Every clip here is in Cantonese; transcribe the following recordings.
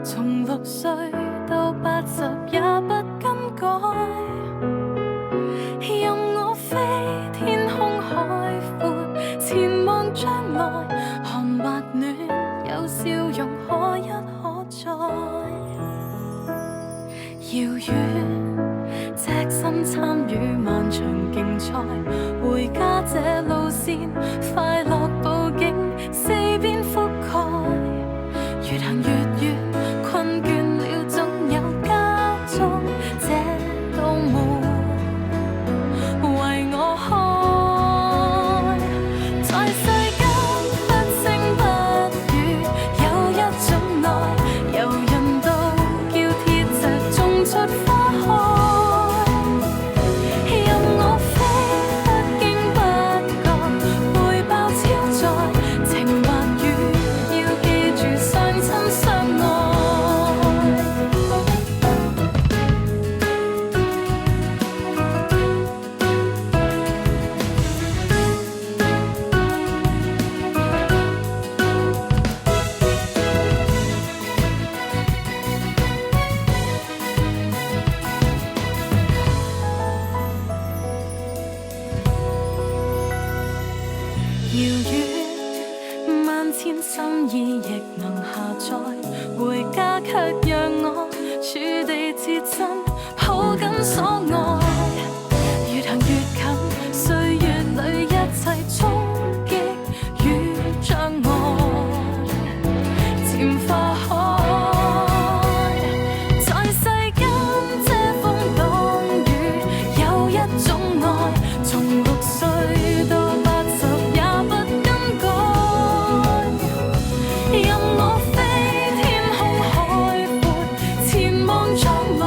從6歲到80也不更改。任我飛，天空海闊，前望將來，寒或暖，有笑容可一可再。遙遠，隻身參與漫長競賽，回家這路線，快樂佈景四邊覆蓋。越行越遠，困倦了總有家中這道門為我開。在世間不聲不語，有一種愛，柔韌到叫鐵石種出花開。任我飛，不經不覺，背包超載，情或雨，要記住相親相愛。遙遠，萬千心意亦能下載，回家卻讓我處地至真，抱緊所愛。越行越近，歲月裏一切衝擊與障礙，漸化開。在世間遮風擋雨，有一種愛，從6歲到80也不更改。任我飛，天空海闊，前望將來，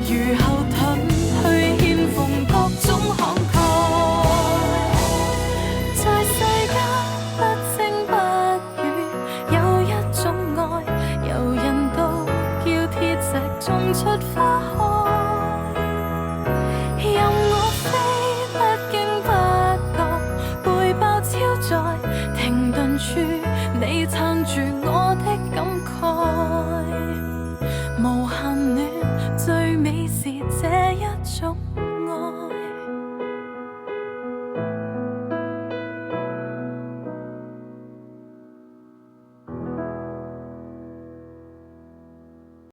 如後盾去獻奉各種慷慨。在世間不聲不語，有一種愛，柔韌到叫鐵石種出花開。任我飛，不經不覺，背包超載，停頓處你撐住我的感慨。